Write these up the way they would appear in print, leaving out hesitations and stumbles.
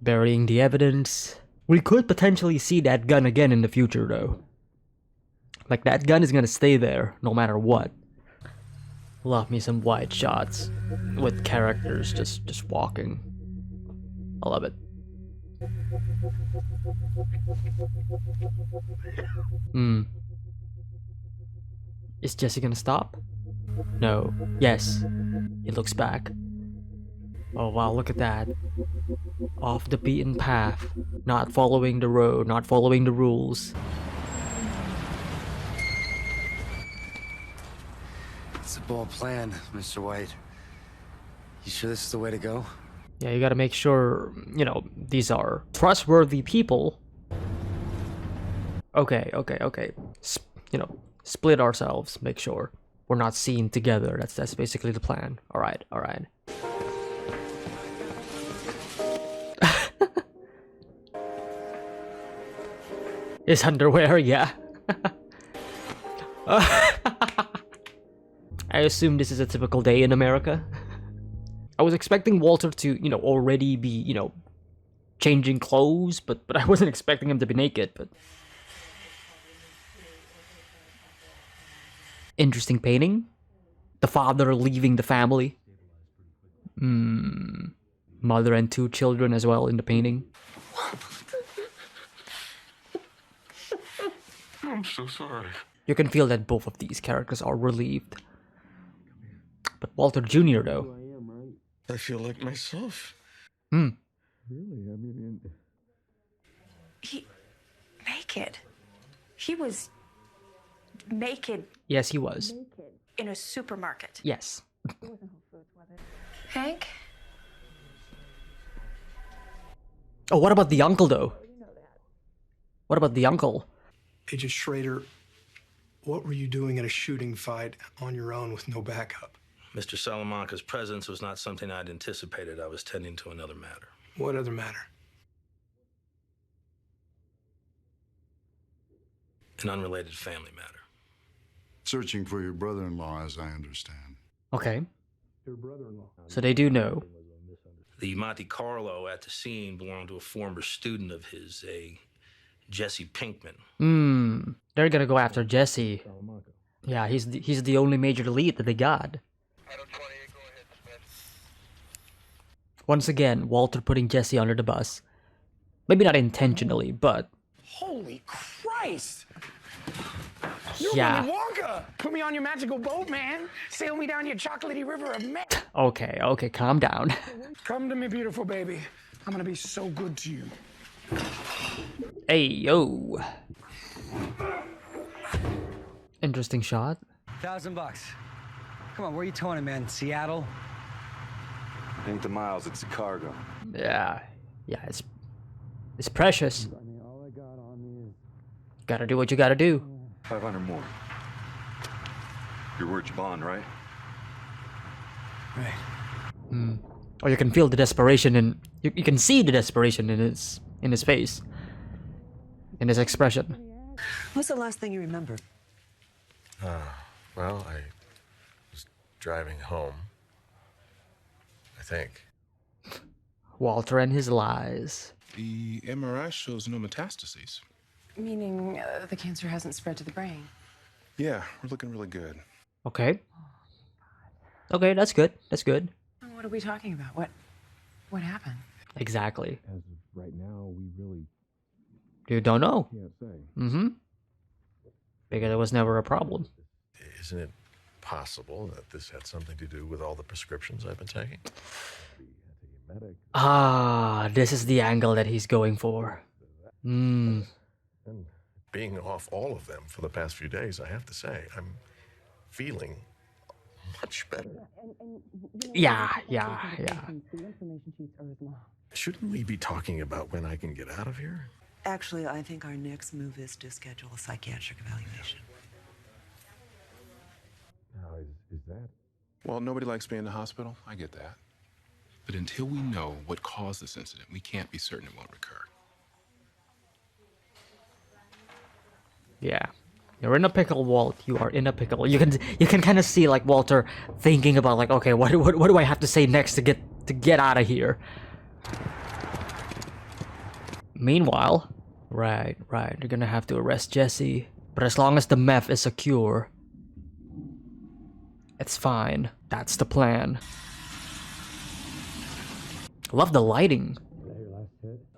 Burying the evidence. We could potentially see that gun again in the future, though. Like, that gun is gonna stay there, no matter what. Love me some wide shots with characters just walking. I love it. Is Jesse gonna stop? No. Yes. He looks back. Oh wow, look at that. Off the beaten path. Not following the road, not following the rules. It's a bold plan, Mr. White. You sure this is the way to go? Yeah, you gotta make sure, you know, these are trustworthy people. Okay. You know, split ourselves, make sure we're not seen together. That's basically the plan. Alright. His underwear, yeah. I assume this is a typical day in America. I was expecting Walter to, you know, already be, you know, changing clothes, but I wasn't expecting him to be naked, but... Interesting painting. The father leaving the family. Mother and 2 children as well in the painting. I'm so sorry. You can feel that both of these characters are relieved. But Walter Jr. though. I feel like myself. Really? I mean... He... naked. He was... naked Yes, he was. in a supermarket. Yes. Hank? Oh, what about the uncle though? What about the uncle? Agent Schrader, what were you doing in a shooting fight on your own with no backup? Mr. Salamanca's presence was not something I'd anticipated. I was tending to another matter. What other matter? An unrelated family matter. Searching for your brother-in-law, as I understand. Okay. Your brother-in-law. So they do know. The Monte Carlo at the scene belonged to a former student of his, a Jesse Pinkman. They're gonna go after Jesse. Yeah, he's the only major lead that they got. Once again, Walter putting Jesse under the bus. Maybe not intentionally, but... Holy Christ! You're Yeah. Willy Wonka! Put me on your magical boat, man! Sail me down your chocolatey river of meth! Okay, calm down. Come to me, beautiful baby. I'm gonna be so good to you. Hey, yo. Interesting shot. $1,000. Come on, where are you towing it, man? Seattle? Ain't the miles, it's the cargo. Yeah, it's precious. Gotta do what you gotta do. 500 more. Your word's bond, right? Right. Or you can feel the desperation and you can see the desperation in his face, in his expression. What's the last thing you remember? Well, I was driving home, I think. Walter and his lies. The MRI shows no metastases. Meaning the cancer hasn't spread to the brain. Yeah, we're looking really good. Okay. Okay, that's good. That's good. What are we talking about? What happened? Exactly. As of right now, we really You don't know. can't say. Because it was never a problem. Isn't it possible that this had something to do with all the prescriptions I've been taking? Ah, this is the angle that he's going for. And being off all of them for the past few days, I have to say, I'm feeling much better. Yeah. Shouldn't we be talking about when I can get out of here? Actually, I think our next move is to schedule a psychiatric evaluation. Now, is that? Well, nobody likes being in the hospital. I get that. But until we know what caused this incident, we can't be certain it won't recur. Yeah. You're in a pickle, Walt. You are in a pickle. You can kind of see like Walter thinking about like, okay, what do I have to say next to get out of here? Meanwhile, right, you're gonna have to arrest Jesse. But as long as the meth is secure, it's fine. That's the plan. Love the lighting.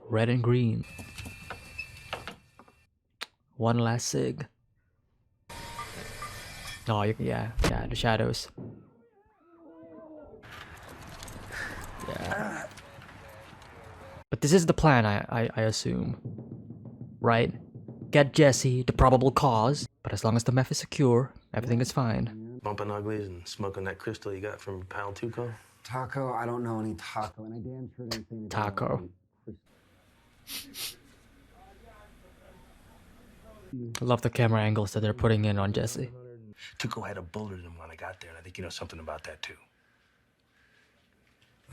Red and green. One last cig. Oh, yeah, the shadows. Yeah. But this is the plan, I assume. Right? Get Jesse, the probable cause, but as long as the meth is secure, everything is fine. Bumping uglies and smoking that crystal you got from your pal Tuco? Taco? I don't know any taco, and I damn sure didn't say anything Taco. I love the camera angles that they're putting in on Jesse. Tuco had a bullet in him when I got there, and I think you know something about that too.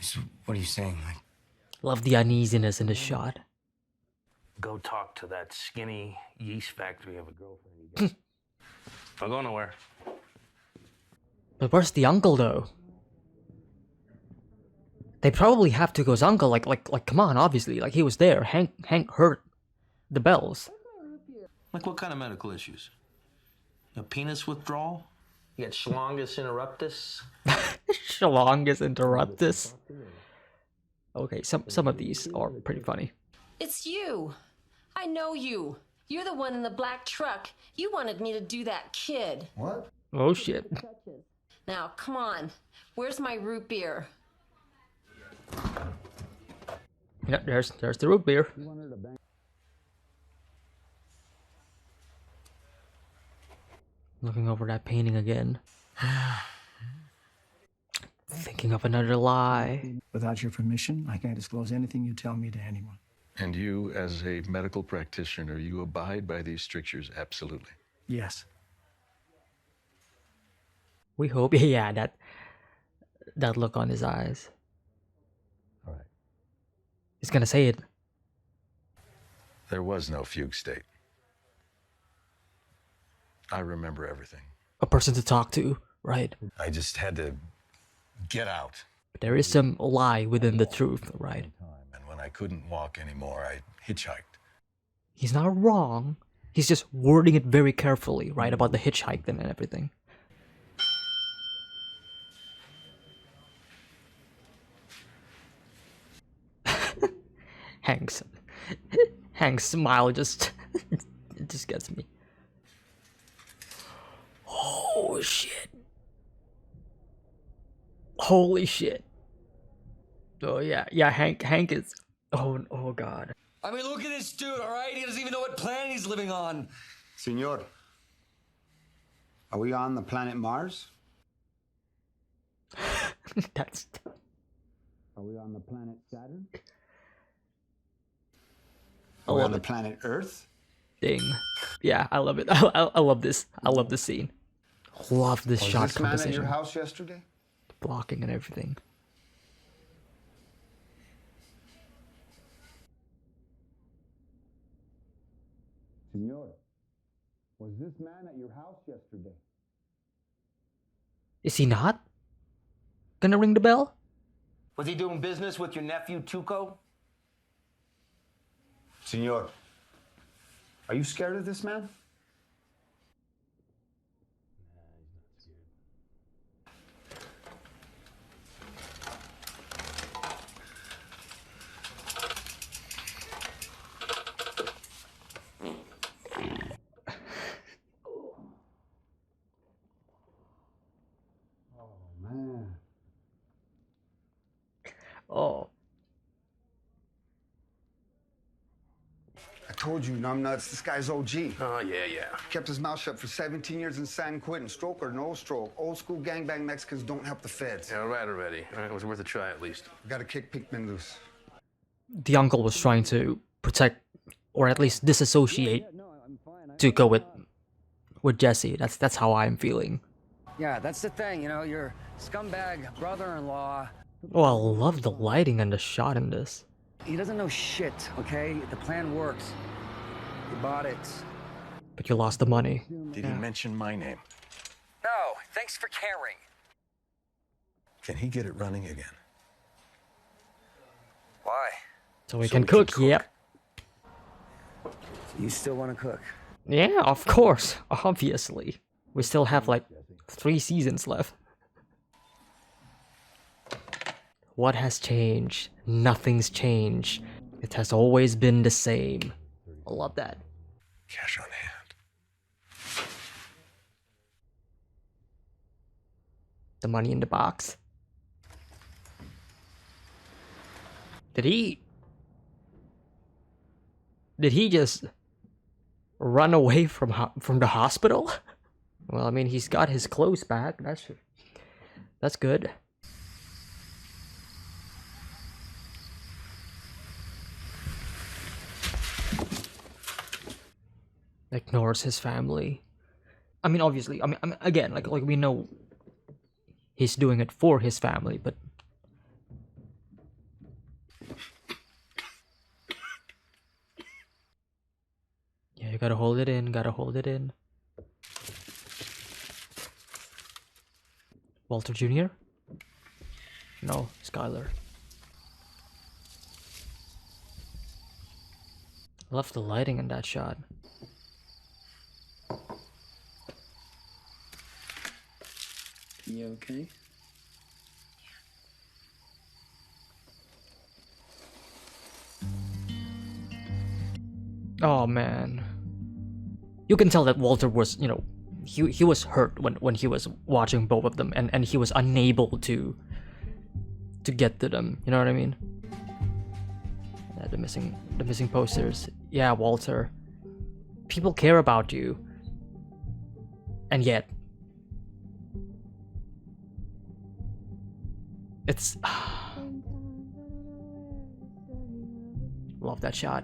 So what are you saying? Like, Love the uneasiness in the shot. Go talk to that skinny yeast factory of a girlfriend you got. Don't go nowhere. But where's the uncle though? They probably have Tuco's uncle. Like, come on, obviously, like he was there. Hank heard the bells. Like what kind of medical issues? A penis withdrawal? You got schlongus interruptus? Schlongus interruptus. Okay, some of these are pretty funny. It's you. I know you. You're the one in the black truck. You wanted me to do that kid. what? Oh shit. Now, come on. Where's my root beer? Yep, there's the root beer. Looking over that painting again. Thinking of another lie. Without your permission, I can't disclose anything you tell me to anyone. And you, as a medical practitioner, you abide by these strictures absolutely? Yes. We hope. Yeah, that look on his eyes. All right. He's gonna say it. There was no fugue state. I remember everything. A person to talk to, right? I just had to get out. But there is some lie within the truth, right? And when I couldn't walk anymore, I hitchhiked. He's not wrong. He's just wording it very carefully, right? About the hitchhike and everything. Hank's smile just it just gets me. Oh shit. Holy shit. Oh yeah, Hank is oh god. I mean, look at this dude, all right? He doesn't even know what planet he's living on. Senor, are we on the planet Mars? That's... Are we on the planet Saturn? I Are we love on the it. planet Earth? Ding. Yeah, I love it. I love this. I love this scene. Love this Was shot this man at composition. your house yesterday? Blocking and everything. Senor, was this man at your house yesterday? Is he not gonna ring the bell? Was he doing business with your nephew, Tuco? Senor, are you scared of this man? Oh. I told you, numbnuts, this guy's OG. Oh, yeah. Kept his mouth shut for 17 years in San Quentin. Stroke or no stroke. Old school gangbang Mexicans don't help the feds. Yeah, all right already. All right, it was worth a try at least. Gotta kick Pinkman loose. The uncle was trying to protect, or at least disassociate, Tuco with Jesse. That's how I'm feeling. Yeah, that's the thing, you know, your scumbag brother-in-law. Oh, I love the lighting and the shot in this. He doesn't know shit, okay? The plan works. He bought it. But you lost the money. Did he mention my name? No, thanks for caring. Can he get it running again? Why? So we can cook, yep. You still want to cook? Yeah, of course, obviously. We still have like 3 seasons left. What has changed? Nothing's changed. It has always been the same. I love that. Cash on hand. The money in the box. Did he just run away from the hospital? Well, I mean, he's got his clothes back. That's good. Ignores his family. I mean, obviously, I mean again, like we know he's doing it for his family, but yeah, you gotta hold it in, Walter Jr.? No, Skylar. Love the lighting in that shot. You okay? Oh man. You can tell that Walter was, you know, he was hurt when he was watching both of them and he was unable to get to them, you know what I mean? Yeah, the missing posters. Yeah, Walter. People care about you. And yet it's love that shot.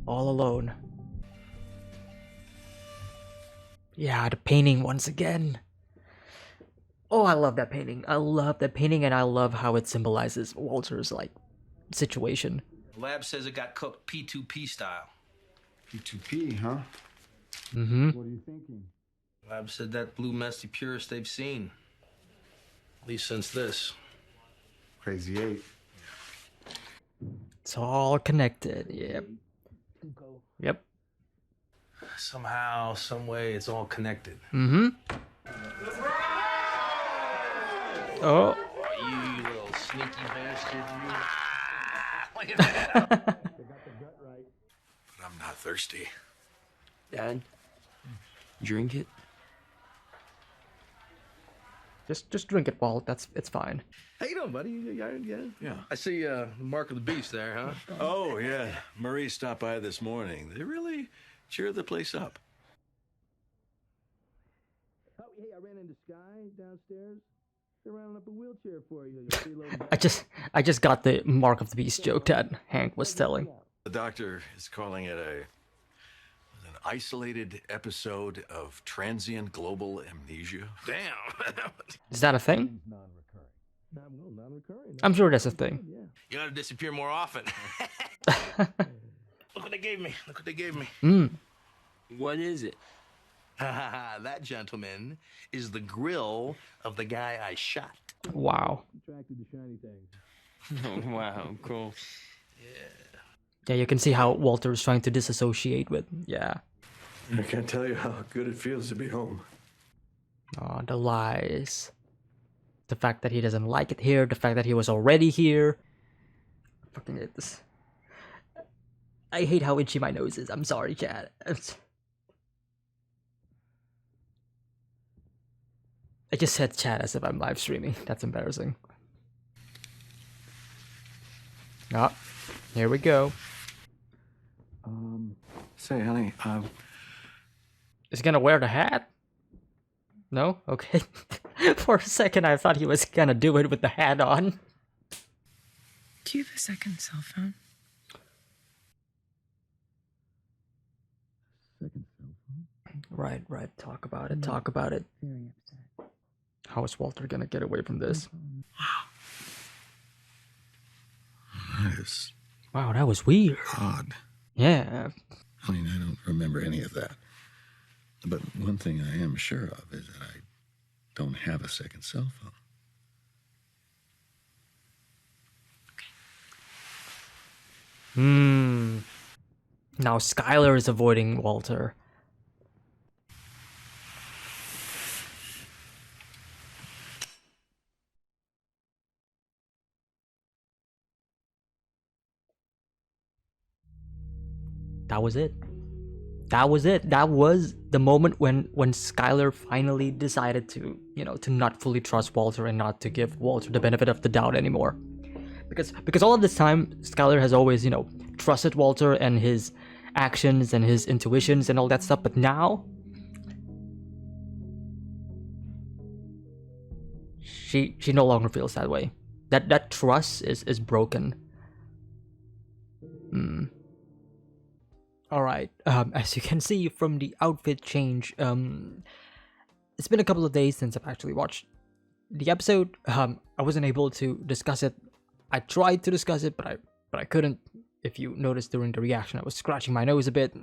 All alone. Yeah, the painting once again. Oh, I love that painting. I love that painting, and I love how it symbolizes Walter's like situation. Lab says it got cooked P2P style. P2P, huh? Mm-hmm. What are you thinking? Lab said that blue mess the purest they've seen. At least since this. Crazy 8. It's all connected. Yep. Yep. Somehow, some way, it's all connected. Mm-hmm. Oh. You little sneaky bastard, you. Look at that. But I'm not thirsty. Dad, drink it. Just drink it, Walt. It's fine. How you doing, buddy? Yeah. I see Mark of the Beast there, huh? Oh, yeah. Marie stopped by this morning. They really cheered the place up. Oh, hey, I ran into Sky downstairs. They're rounding up a wheelchair for you. I just got the Mark of the Beast joke that Hank was telling. The doctor is calling it an isolated episode of transient global amnesia. Damn. Is that a thing? Non-recurring. I'm sure that's a thing. You gotta disappear more often. Look what they gave me. What is it? That, gentleman, is the grill of the guy I shot. Wow. Attracted to shiny things. Oh, wow, cool. Yeah, you can see how Walter is trying to disassociate with. Yeah. I can't tell you how good it feels to be home. Oh, the lies. The fact that he doesn't like it here. The fact that he was already here. I fucking hate this. I hate how itchy my nose is. I'm sorry, Chad. I just said chat as if I'm live streaming. That's embarrassing. Ah, here we go. Say, honey, Is he gonna wear the hat? No? Okay. For a second, I thought he was gonna do it with the hat on. Do you have a second cell phone? Right. Talk about it. Very upset. How is Walter gonna get away from this? Nice. Wow, that was weird. Odd. Yeah. I mean, I don't remember any of that. But one thing I am sure of is that I don't have a second cell phone. Now Skylar is avoiding Walter. That was it. That was it. That was the moment when Skylar finally decided to, to not fully trust Walter and not to give Walter the benefit of the doubt anymore. Because all of this time, Skylar has always, trusted Walter and his actions and his intuitions and all that stuff, but now she no longer feels that way. That trust is broken. Alright, as you can see from the outfit change, it's been a couple of days since I've actually watched the episode. I wasn't able to discuss it. I tried to discuss it, but I couldn't. If you noticed during the reaction, I was scratching my nose a bit.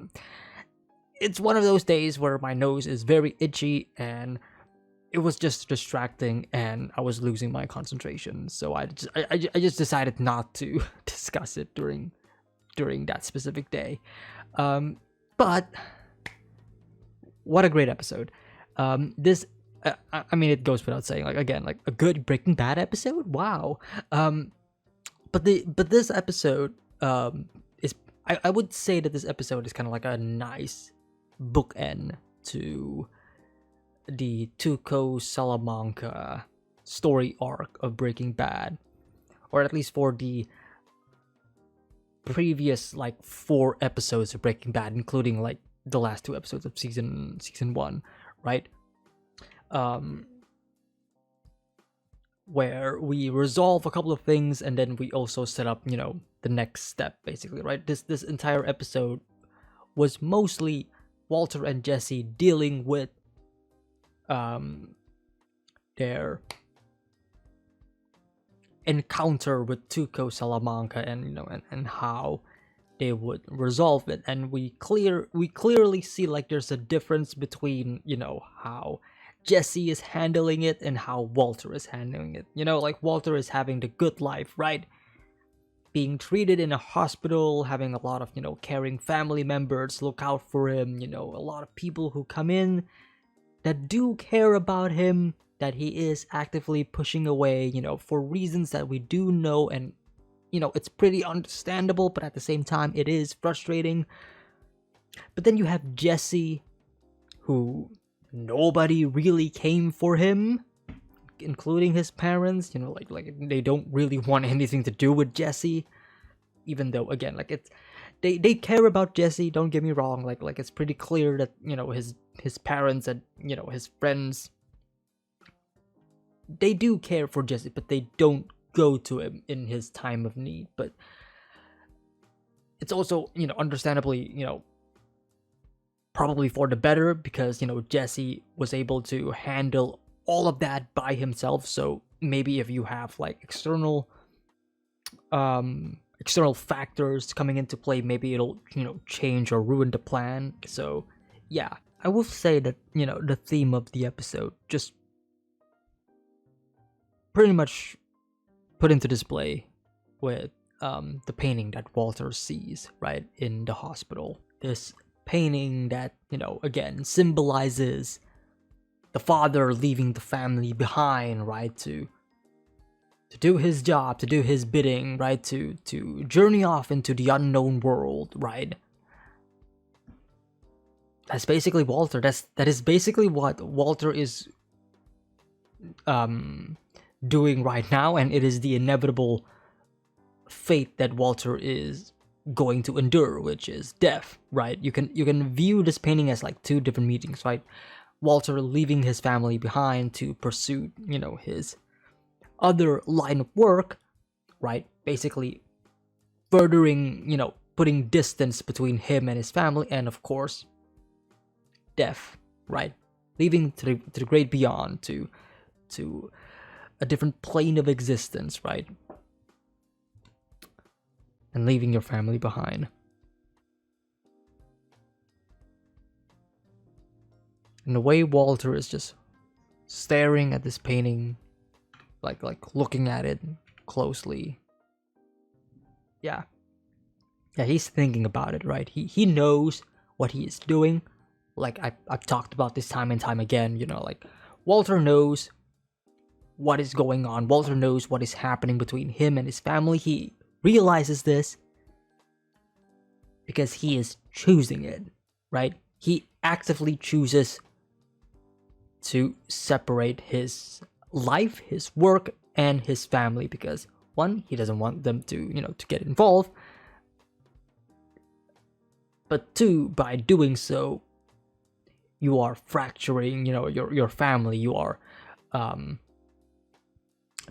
It's one of those days where my nose is very itchy, and it was just distracting, and I was losing my concentration. So I just decided not to discuss it during that specific day. But what a great episode. This, I mean, it goes without saying, like, again, like a good Breaking Bad episode. Wow. But this episode, is, I would say that this episode is kind of like a nice bookend to the Tuco Salamanca story arc of Breaking Bad, or at least for the previous like 4 episodes of Breaking Bad, including like the last 2 episodes of season 1, right? Where we resolve a couple of things and then we also set up, the next step, basically, right? This entire episode was mostly Walter and Jesse dealing with their encounter with Tuco Salamanca and and how they would resolve it. And we clearly see like there's a difference between how Jesse is handling it and how Walter is handling it. Like Walter is having the good life, right? Being treated in a hospital, having a lot of caring family members look out for him, a lot of people who come in that do care about him, that he is actively pushing away, for reasons that we do know, and it's pretty understandable, but at the same time it is frustrating. But then you have Jesse, who nobody really came for him, including his parents. Like they don't really want anything to do with Jesse, even though, again, like it's they care about Jesse, don't get me wrong. Like it's pretty clear that his parents and his friends, they do care for Jesse, but they don't go to him in his time of need. But it's also, understandably, probably for the better, because, Jesse was able to handle all of that by himself. So maybe if you have like external factors coming into play, maybe it'll, change or ruin the plan. So yeah, I will say that, the theme of the episode just pretty much put into display with the painting that Walter sees right in the hospital. This painting that, again, symbolizes the father leaving the family behind, right, to do his job, to do his bidding, right, to journey off into the unknown world, right? That's basically Walter. That is basically what Walter is doing right now, and it is the inevitable fate that Walter is going to endure, which is death, right? You can view this painting as like 2 different meanings, right? Walter leaving his family behind to pursue, his other line of work, right? Basically furthering, putting distance between him and his family, and of course death, right? Leaving to the great beyond, to a different plane of existence, right? And leaving your family behind. And the way Walter is just staring at this painting, like looking at it closely. Yeah. Yeah, he's thinking about it, right? He knows what he is doing. Like I've talked about this time and time again, you know, like Walter knows what is going on. Walter knows what is happening between him and his family. He realizes this because he is choosing it, right? He actively chooses to separate his life, his work, and his family because, one, he doesn't want them to, you know, to get involved. But two, by doing so, you are fracturing, you know, your family. You are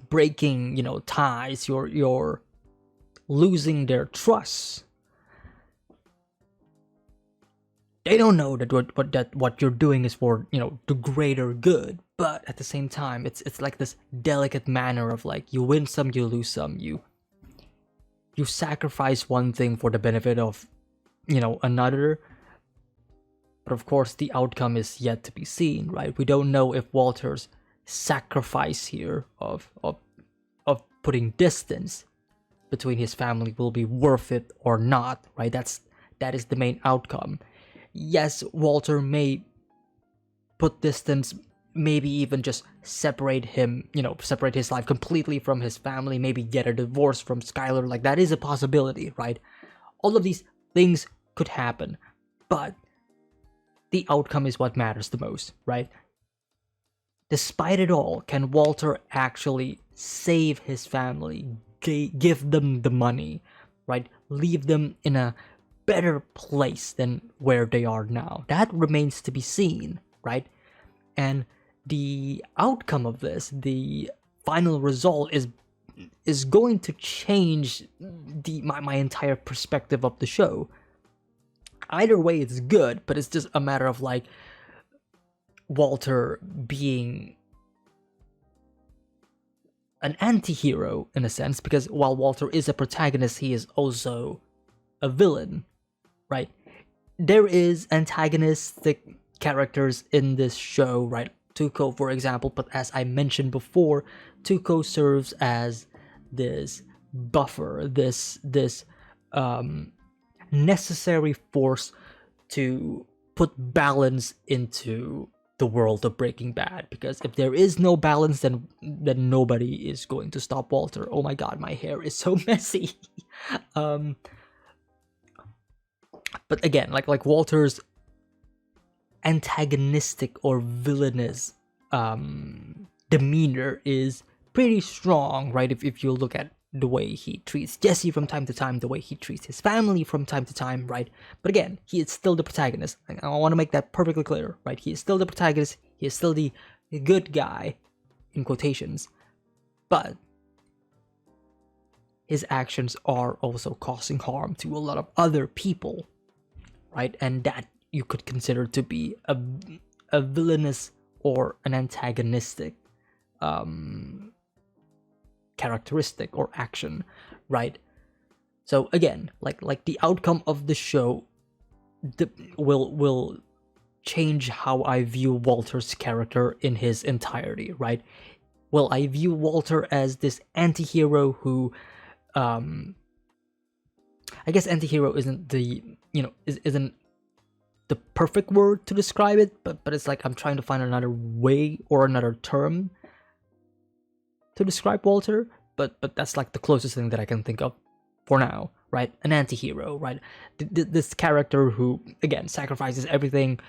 breaking, you know, ties. You're losing their trust. They don't know that what you're doing is for, you know, the greater good. But at the same time, it's like this delicate manner of like, you win some, you lose some. You sacrifice one thing for the benefit of, you know, another. But of course, the outcome is yet to be seen, right? We don't know if Walter's sacrifice here of putting distance between his family will be worth it or not, right? That is the main outcome. Yes, Walter may put distance, maybe even just separate him, you know, separate his life completely from his family, maybe get a divorce from Skylar. Like, that is a possibility, right? All of these things could happen, but the outcome is what matters the most, right? Despite it all, can Walter actually save his family, give them the money, right? Leave them in a better place than where they are now? That remains to be seen, right? And the outcome of this, the final result, is going to change my entire perspective of the show. Either way, it's good, but it's just a matter of like Walter being an anti-hero in a sense, because while Walter is a protagonist, he is also a villain, right? There is antagonistic characters in this show, right? Tuco, for example, but as I mentioned before, Tuco serves as this buffer, this necessary force to put balance into the world of Breaking Bad, because if there is no balance, then nobody is going to stop Walter. Oh my god, my hair is so messy. But again, like Walter's antagonistic or villainous demeanor is pretty strong, right? If you look at the way he treats Jesse from time to time, the way he treats his family from time to time, right? But again, he is still the protagonist. I want to make that perfectly clear, right? He is still the protagonist. He is still the good guy, in quotations. But his actions are also causing harm to a lot of other people, right? And that you could consider to be a villainous or an antagonistic characteristic or action, right? So again, like the outcome of the show will change how I view Walter's character in his entirety, right? Will I view Walter as this anti-hero who I guess anti-hero isn't the, you know, isn't the perfect word to describe it, but it's like I'm trying to find another way or another term to describe Walter, but that's like the closest thing that I can think of for now, right? An anti-hero, right? This character who, again, sacrifices everything,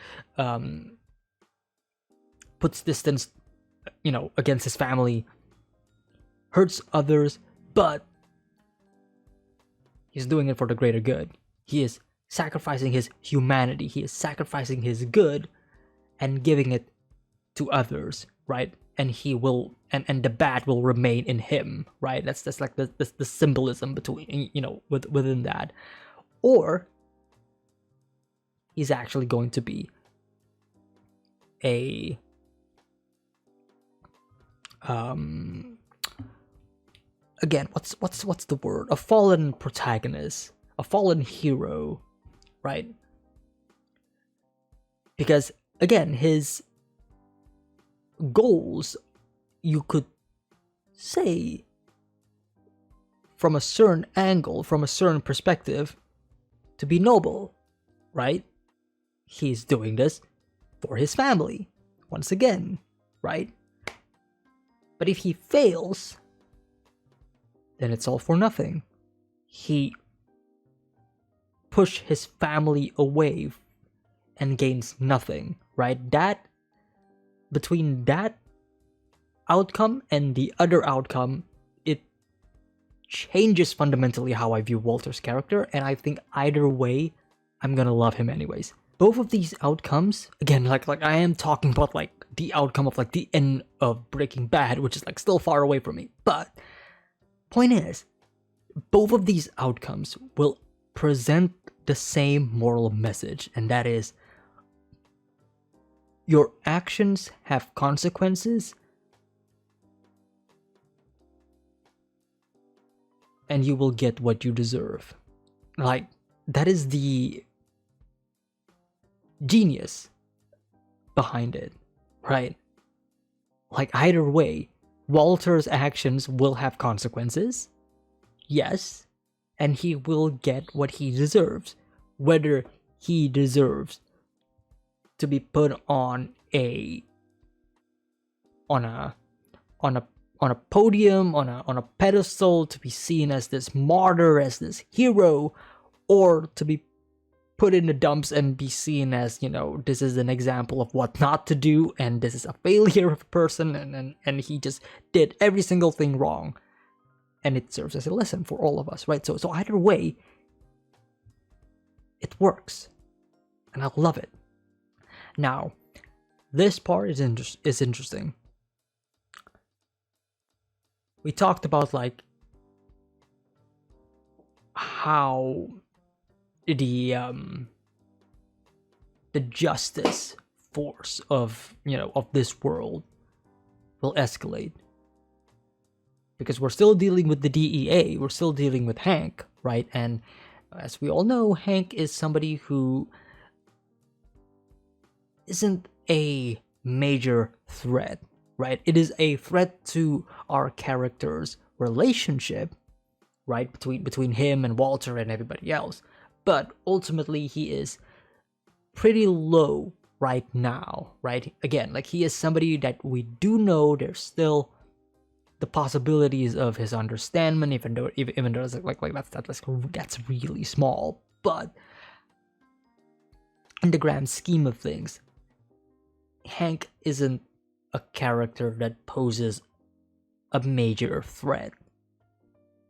puts distance, you know, against his family, hurts others, but he's doing it for the greater good. He is sacrificing his humanity, he is sacrificing his good and giving it to others, right? And he will, and the bad will remain in him, right? That's like the symbolism between, you know, within that. Or he's actually going to be a again, what's the word? A fallen protagonist, a fallen hero, right? Because again, his goals, you could say, from a certain angle, from a certain perspective, to be noble, right? He's doing this for his family, once again, right? But if he fails, then it's all for nothing. He pushed his family away and gains nothing, right? That, between that outcome and the other outcome, it changes fundamentally how I view Walter's character, and I think either way, I'm gonna love him anyways. Both of these outcomes, again, like I am talking about like the outcome of like the end of Breaking Bad, which is like still far away from me, but point is, both of these outcomes will present the same moral message, and that is, your actions have consequences, and you will get what you deserve. Like, that is the genius behind it, right? Like, either way, Walter's actions will have consequences, yes, and he will get what he deserves, whether he deserves to be put on a podium, on a pedestal, to be seen as this martyr, as this hero, or to be put in the dumps and be seen as, you know, this is an example of what not to do, and this is a failure of a person, and he just did every single thing wrong, and it serves as a lesson for all of us, right? So either way, it works, and I love it. Now, this part is interesting. We talked about like how the justice force of, you know, of this world will escalate, because we're still dealing with the DEA, we're still dealing with Hank, right? And as we all know, Hank is somebody who isn't a major threat, right? It is a threat to our character's relationship, right? Between him and Walter and everybody else. But ultimately, he is pretty low right now, right? Again, like, he is somebody that we do know there's still the possibilities of his understanding, even though that's really small. But in the grand scheme of things, Hank isn't a character that poses a major threat,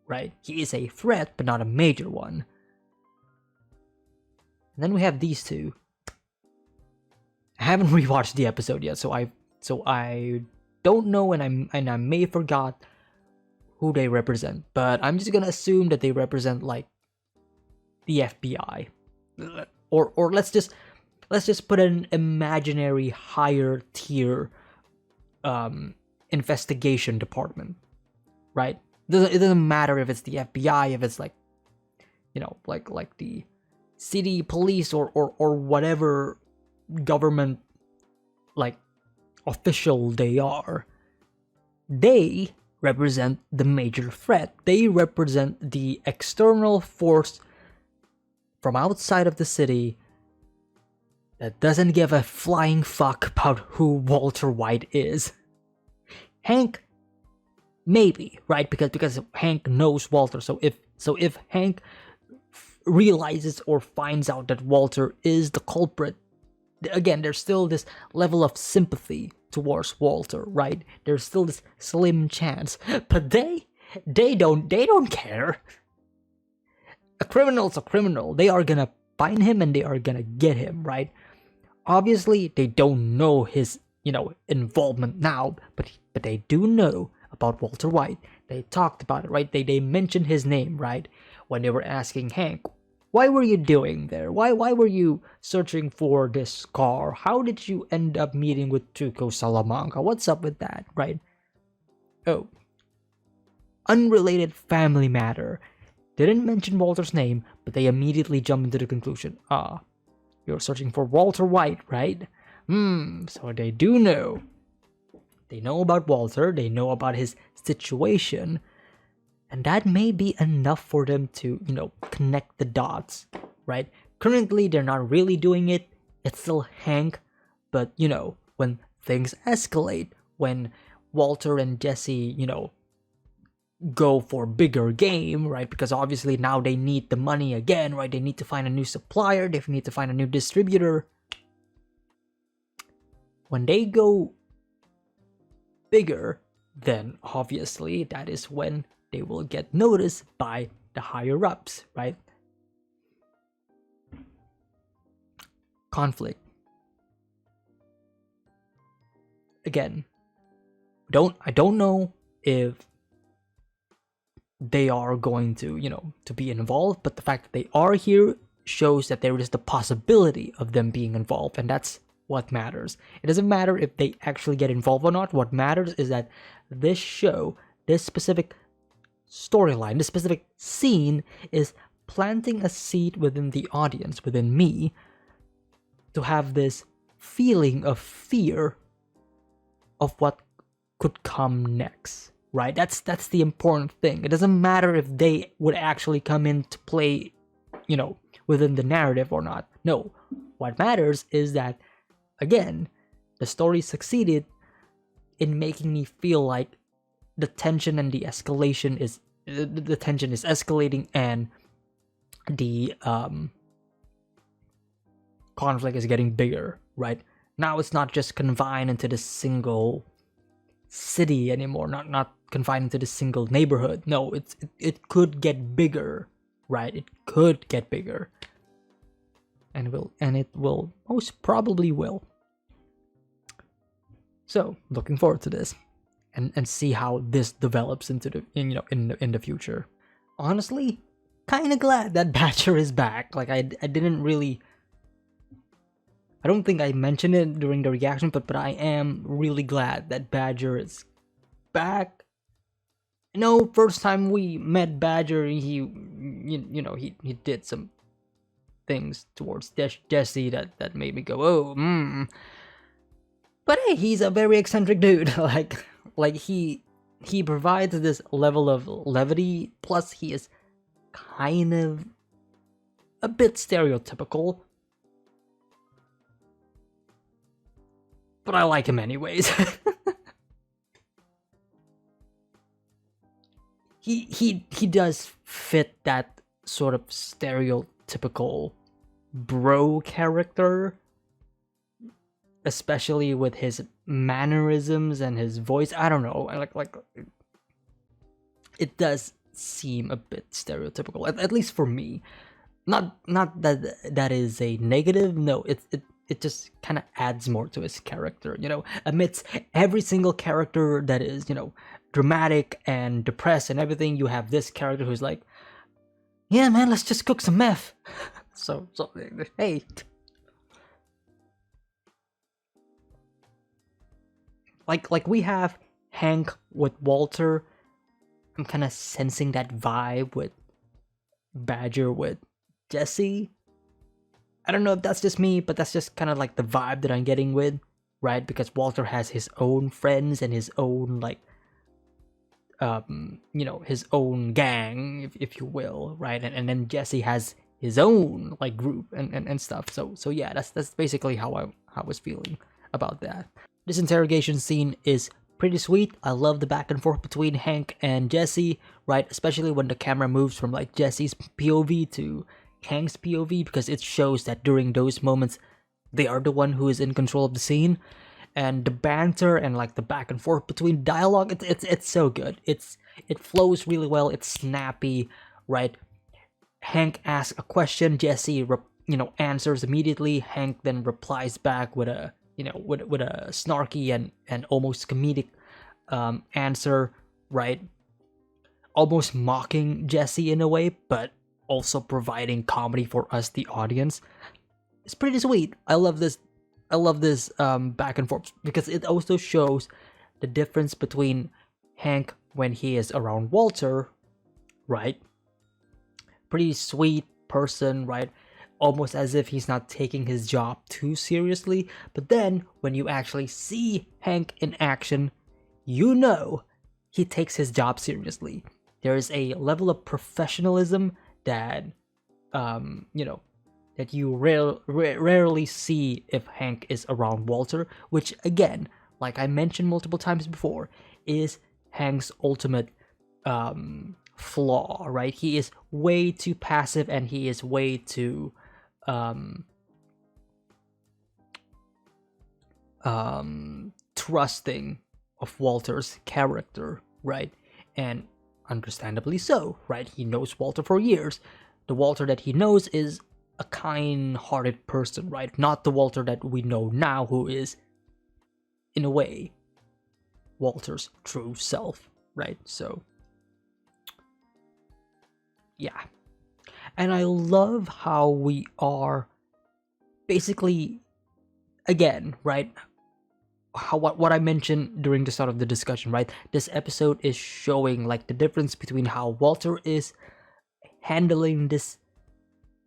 right? He is a threat, but not a major one. And then we have these two. I haven't rewatched the episode yet, so I don't know, and I may forgot who they represent, but I'm just gonna assume that they represent like the FBI, or let's just put an imaginary higher tier investigation department, right? It doesn't matter if it's the FBI, if it's like, you know, like the city police or whatever government like official they are. They represent the major threat. They represent the external force from outside of the city that doesn't give a flying fuck about who Walter White is. Hank, maybe, right? Because Hank knows Walter. So if Hank realizes or finds out that Walter is the culprit, again, there's still this level of sympathy towards Walter, right? There's still this slim chance, but they don't care. A criminal's a criminal. They are gonna find him and they are gonna get him, right? Obviously, they don't know his, you know, involvement now, but they do know about Walter White. They talked about it, right? They mentioned his name, right? When they were asking Hank, why were you doing there? Why were you searching for this car? How did you end up meeting with Tuco Salamanca? What's up with that, right? Oh, unrelated family matter. Didn't mention Walter's name, but they immediately jumped into the conclusion. You're searching for Walter White, right? So they do know. They know about Walter, they know about his situation, and that may be enough for them to, you know, connect the dots right? Currently, they're not really doing it. It's still Hank, but, you know, when things escalate, when Walter and Jesse, you know, go for bigger game, right? Because obviously now they need the money again, right? They need to find a new supplier, they need to find a new distributor. When they go bigger, then obviously that is when they will get noticed by the higher ups, right? Conflict. Again, I don't know if they are going to, you know, to be involved, but the fact that they are here shows that there is the possibility of them being involved, and that's what matters. It doesn't matter if they actually get involved or not. What matters is that this show, this specific storyline, this specific scene is planting a seed within the audience, within me, to have this feeling of fear of what could come next, right? That's the important thing. It doesn't matter if they would actually come into play, you know, within the narrative or not. No, what matters is that, again, the story succeeded in making me feel like the tension and the escalation is the tension is escalating, and the conflict is getting bigger, right? Now it's not just confined into this single city anymore, not confined into this single neighborhood. No, it could get bigger, right? It could get bigger, and it will most probably will. So looking forward to this, and see how this develops into the in the future. Honestly, kind of glad that Badger is back. Like I didn't really. I don't think I mentioned it during the reaction, but I am really glad that Badger is back. You know, first time we met Badger, he did some things towards Jesse that made me go, oh, But hey, he's a very eccentric dude. like he provides this level of levity. Plus, he is kind of a bit stereotypical. But I like him anyways. He does fit that sort of stereotypical bro character, especially with his mannerisms and his voice. I don't know, like it does seem a bit stereotypical, at least for me. Not that is a negative. No, it just kind of adds more to his character, you know, amidst every single character that is, you know, dramatic and depressed and everything. You have this character who's like, yeah, man, let's just cook some meth. so hey. Like we have Hank with Walter. I'm kind of sensing that vibe with Badger with Jesse. I don't know if that's just me, but that's just kind of like the vibe that I'm getting with, right? Because Walter has his own friends and his own, like, his own gang, if you will, right? And then Jesse has his own, like, group and stuff. So yeah, that's basically how I was feeling about that. This interrogation scene is pretty sweet. I love the back and forth between Hank and Jesse, right? Especially when the camera moves from, like, Jesse's POV to Hank's POV, because it shows that during those moments they are the one who is in control of the scene. And the banter and, like, the back and forth between dialogue, it's so good. It flows really well. It's snappy, right? Hank asks a question, Jesse answers immediately. Hank then replies back with a with a snarky and almost comedic answer, right? Almost mocking Jesse in a way, but also providing comedy for us, the audience. It's pretty sweet. I love this back and forth, because it also shows the difference between Hank when he is around Walter, right? Pretty sweet person, right? Almost as if he's not taking his job too seriously. But then when you actually see Hank in action, you know he takes his job seriously. There is a level of professionalism that that you rarely see if Hank is around Walter, which again, like I mentioned multiple times before, is Hank's ultimate flaw, right? He is way too passive and he is way too trusting of Walter's character, right? And understandably so, right? He knows Walter for years. The Walter that he knows is a kind-hearted person, right? Not the Walter that we know now, who is, in a way, Walter's true self, right? So, yeah. And I love how we are basically, again, right? What I mentioned during the start of the discussion, right? This episode is showing like the difference between how Walter is handling this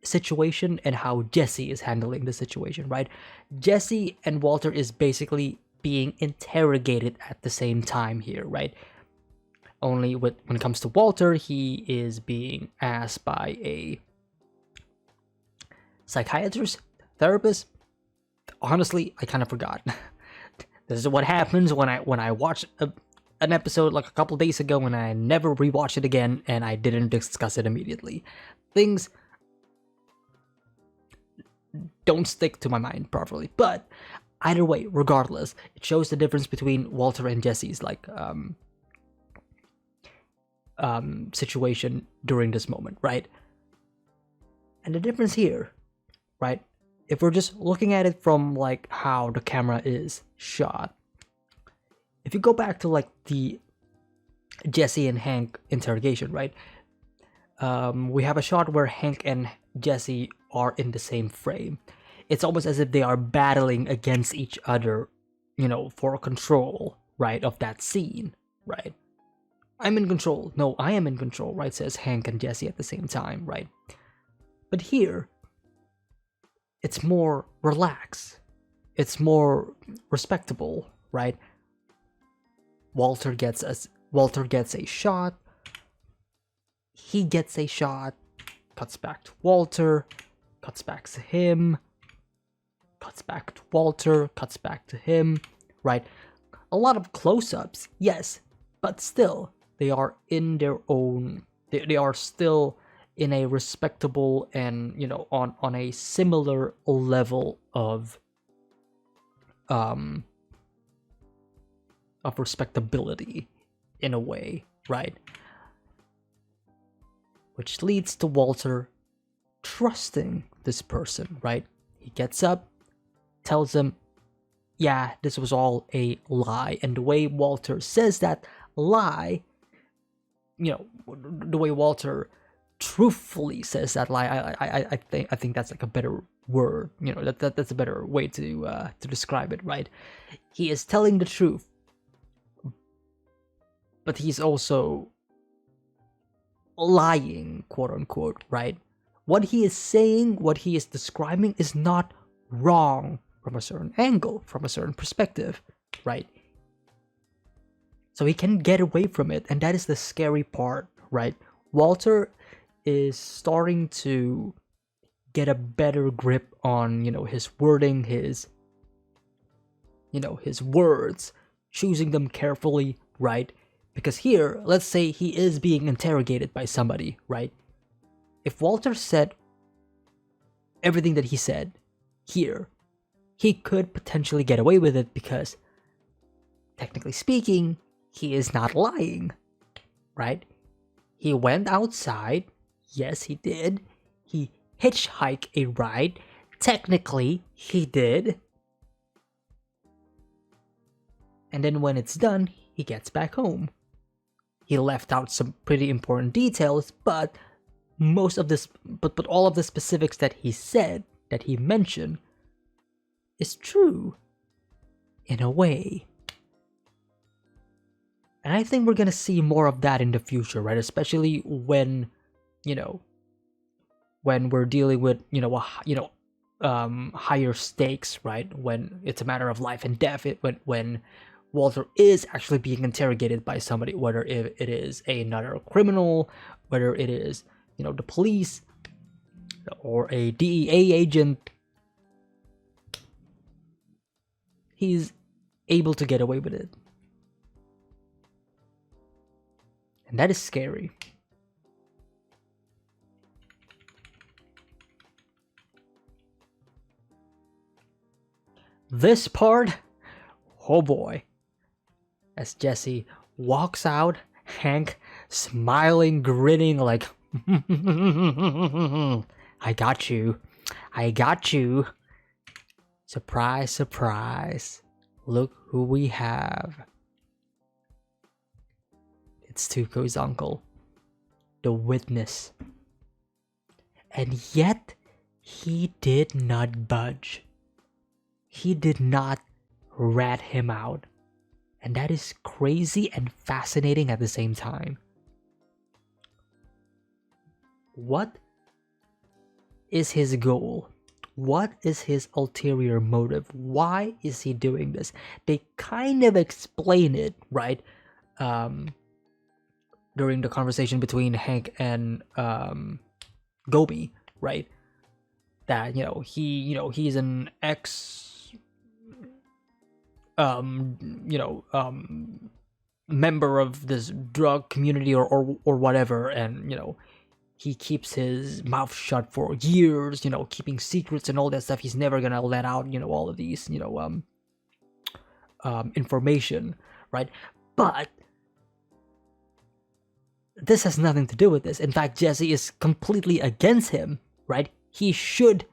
situation and how Jesse is handling the situation, right? Jesse and Walter is basically being interrogated at the same time here, right? Only when it comes to Walter, he is being asked by a psychiatrist, therapist. Honestly, I kind of forgot. This is what happens when I watch an episode like a couple days ago and I never rewatch it again and I didn't discuss it immediately. Things don't stick to my mind properly. But either way, regardless, it shows the difference between Walter and Jesse's like situation during this moment, right? And the difference here, right? If we're just looking at it from like how the camera is shot, if you go back to like the Jesse and Hank interrogation, right? We have a shot where Hank and Jesse are in the same frame. It's almost as if they are battling against each other, you know, for control, right, of that scene, right? I'm in control. No, I am in control, right? Says Hank and Jesse at the same time, right? But here, it's more relaxed. It's more respectable, right? Walter gets a shot. He gets a shot. Cuts back to Walter. Cuts back to him. Cuts back to Walter. Cuts back to him, right? A lot of close-ups, yes, but still, they are in their own. They are still in a respectable and, you know, on a similar level of respectability in a way, right? Which leads to Walter trusting this person, right? He gets up, tells him, yeah, this was all a lie. And the way Walter says that lie, you know, the way Walter truthfully says that lie, I think that's like a better word, you know, that's a better way to describe it, right? He is telling the truth, but he's also lying, quote unquote, right? What he is saying, what he is describing is not wrong from a certain angle, from a certain perspective, right? So he can get away from it, and that is the scary part, right? Walter is starting to get a better grip on, you know, his wording, his words, choosing them carefully, right? Because here, let's say he is being interrogated by somebody, right? If Walter said everything that he said here, he could potentially get away with it because, technically speaking, he is not lying, right? He went outside. Yes, he did. He hitchhiked a ride. Technically, he did. And then when it's done, he gets back home. He left out some pretty important details, but most of this, but all of the specifics that he said, that he mentioned, is true in a way. And I think we're gonna see more of that in the future, right? Especially when, you know, when we're dealing with, higher stakes, right? When it's a matter of life and death, when Walter is actually being interrogated by somebody, whether it is another criminal, whether it is, you know, the police, or a DEA agent, he's able to get away with it. And that is scary. This part, oh boy. As Jesse walks out, Hank smiling, grinning like, I got you. I got you. Surprise, surprise. Look who we have. It's Tuco's uncle, the witness. And yet, he did not budge. He did not rat him out. And that is crazy and fascinating at the same time. What is his goal? What is his ulterior motive? Why is he doing this? They kind of explain it, right? During the conversation between Hank and Gobi, right? That, he's an ex member of this drug community or whatever, and he keeps his mouth shut for years, keeping secrets and all that stuff. He's never gonna let out all of these information, right? But this has nothing to do with this. In fact, Jesse is completely against him, right? He should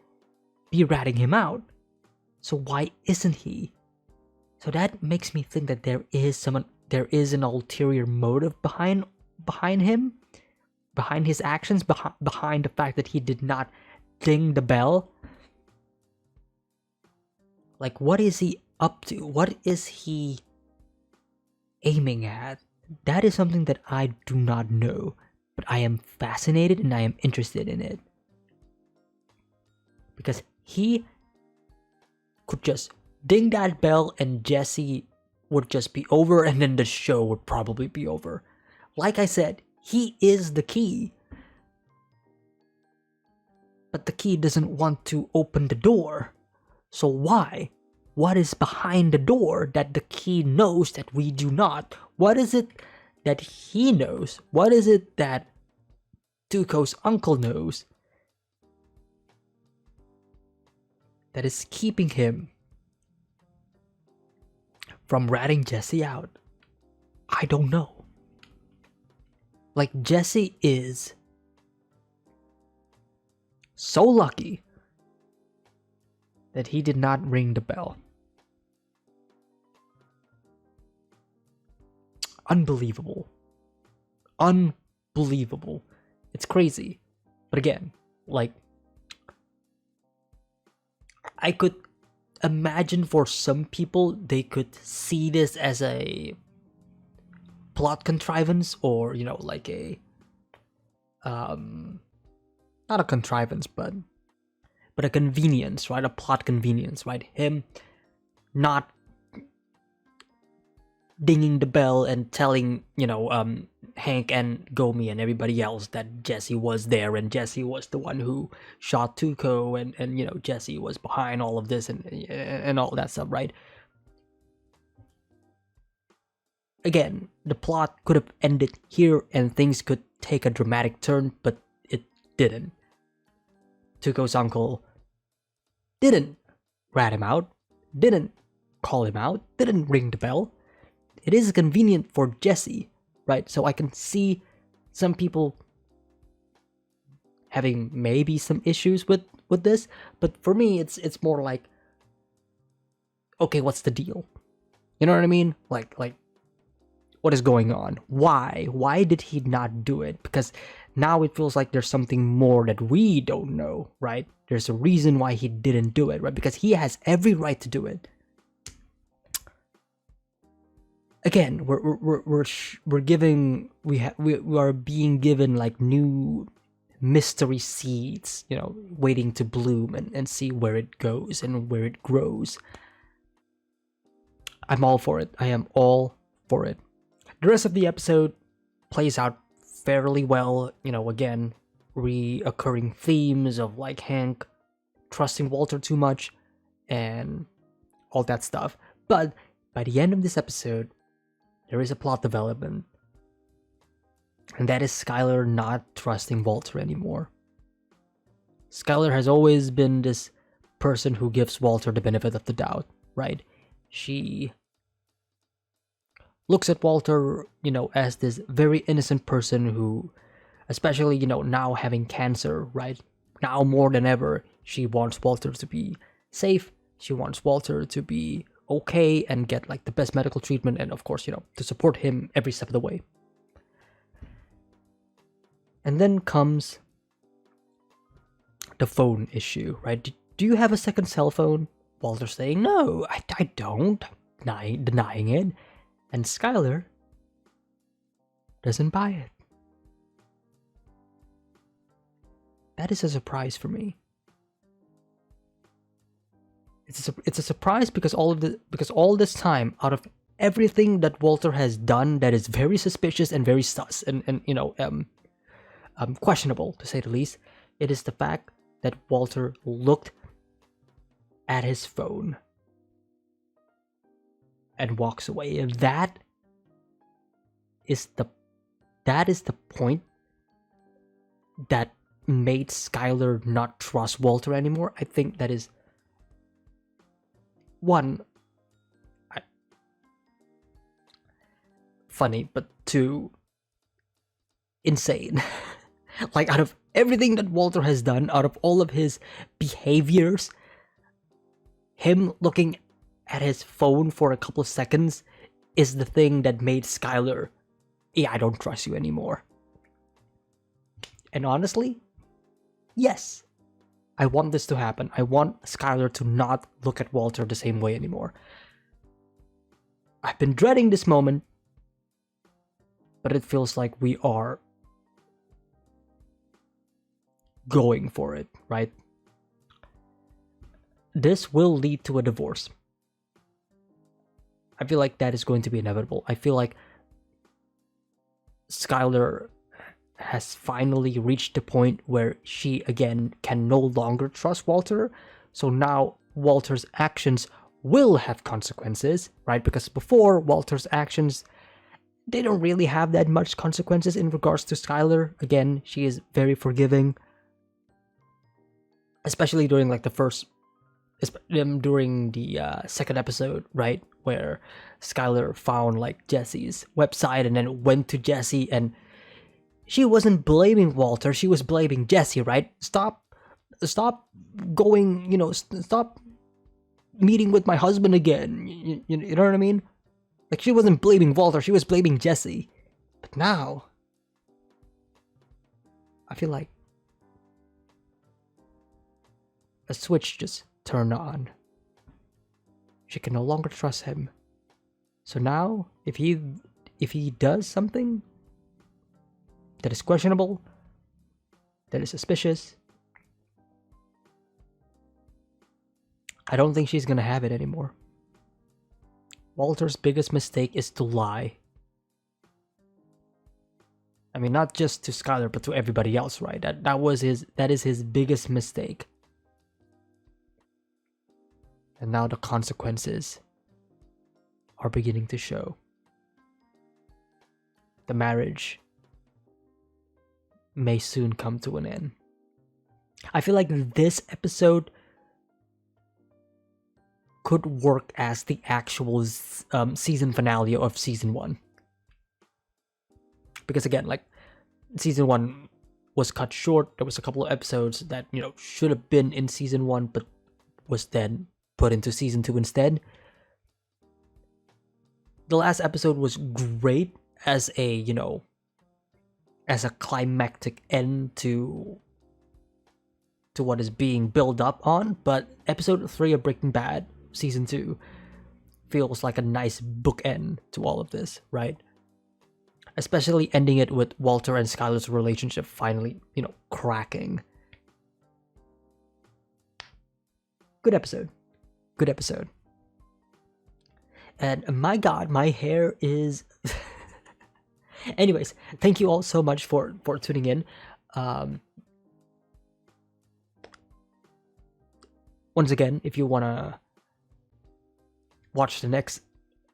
be ratting him out, so why isn't he? So that makes me think that there is an ulterior motive behind him, behind his actions, behind the fact that he did not ding the bell. Like, what is he up to? What is he aiming at? That is something that I do not know, but I am fascinated and I am interested in it. Because he could just ding that bell and Jesse would just be over, and then the show would probably be over. Like I said, he is the key. But the key doesn't want to open the door. So why? What is behind the door that the key knows that we do not? What is it that he knows? What is it that Tuco's uncle knows that is keeping him from ratting Jesse out? I don't know. Like, Jesse is so lucky that he did not ring the bell. Unbelievable. Unbelievable. It's crazy. But again, like, I could imagine for some people they could see this as a plot contrivance, or like a not a contrivance, but a convenience, right? A plot convenience, right? Him not dinging the bell and telling Hank and Gomi and everybody else that Jesse was there, and Jesse was the one who shot Tuco, and Jesse was behind all of this and all that stuff, right? Again, the plot could have ended here and things could take a dramatic turn, but it didn't. Tuco's uncle didn't rat him out, didn't call him out, didn't ring the bell. It is convenient for Jesse, right? So I can see some people having maybe some issues with this, but for me, it's more like, okay, what's the deal? You know what I mean? Like, what is going on? Why? Why did he not do it? Because now it feels like there's something more that we don't know, right? There's a reason why he didn't do it, right? Because he has every right to do it. Again, we are being given like new mystery seeds, waiting to bloom and see where it goes and where it grows. I'm all for it. I am all for it. The rest of the episode plays out fairly well. Again, reoccurring themes of like Hank trusting Walter too much and all that stuff. But by the end of this episode, there is a plot development, and that is Skyler not trusting Walter anymore. Skyler has always been this person who gives Walter the benefit of the doubt, right? She looks at Walter, as this very innocent person who, especially, now having cancer, right? Now more than ever, she wants Walter to be safe. She wants Walter to be okay and get like the best medical treatment, and of course, to support him every step of the way. And then comes the phone issue, right? Do you have a second cell phone? Walter saying, no, I don't, denying it. And Skyler doesn't buy it. That is a surprise for me. It's a surprise because all this time, out of everything that Walter has done that is very suspicious and very sus and questionable to say the least, it is the fact that Walter looked at his phone and walks away. And that is the point that made Skyler not trust Walter anymore. I think that is one, funny, but two, insane. Like, out of everything that Walter has done, out of all of his behaviors, him looking at his phone for a couple of seconds is the thing that made Skyler, yeah, I don't trust you anymore. And honestly, yes, I want this to happen. I want Skyler to not look at Walter the same way anymore. I've been dreading this moment, but it feels like we are going for it, right? This will lead to a divorce. I feel like that is going to be inevitable. I feel like Skyler has finally reached the point where she again can no longer trust Walter. So now Walter's actions will have consequences, right? Because before, Walter's actions, they don't really have that much consequences in regards to Skyler. Again, she is very forgiving. Especially during like during the second episode, right? Where Skyler found like Jesse's website and then went to Jesse, and she wasn't blaming Walter, she was blaming Jesse, right? Stop going, stop meeting with my husband again. You know what I mean? Like, she wasn't blaming Walter, she was blaming Jesse. But now, I feel like a switch just turned on. She can no longer trust him. So now, if he does something that is questionable, that is suspicious, I don't think she's gonna have it anymore. Walter's biggest mistake is to lie. I mean, not just to Skyler, but to everybody else, right? That is his biggest mistake. And now the consequences are beginning to show. The marriage may soon come to an end. I feel like this episode could work as the actual season finale of season 1. Because again, like, season 1 was cut short. There was a couple of episodes that, should have been in season 1, but was then put into season 2 instead. The last episode was great as a, as a climactic end to what is being built up on, but episode 3 of Breaking Bad, season 2, feels like a nice bookend to all of this, right? Especially ending it with Walter and Skyler's relationship finally, cracking. Good episode. Good episode. And my god, my hair is... Anyways, thank you all so much for tuning in. once again, if you want to watch the next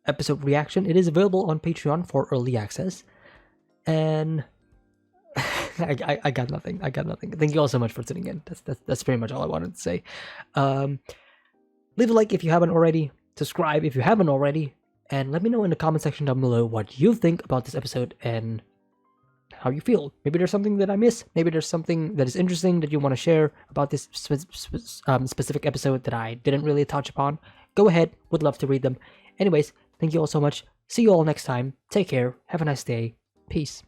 episode reaction, it is available on Patreon for early access. And I got nothing. Thank you all so much for tuning in. That's pretty much all I wanted to say. Leave a like if you haven't already. Subscribe if you haven't already. And let me know in the comment section down below what you think about this episode and how you feel. Maybe there's something that I missed. Maybe there's something that is interesting that you want to share about this specific episode that I didn't really touch upon. Go ahead. Would love to read them. Anyways, thank you all so much. See you all next time. Take care. Have a nice day. Peace.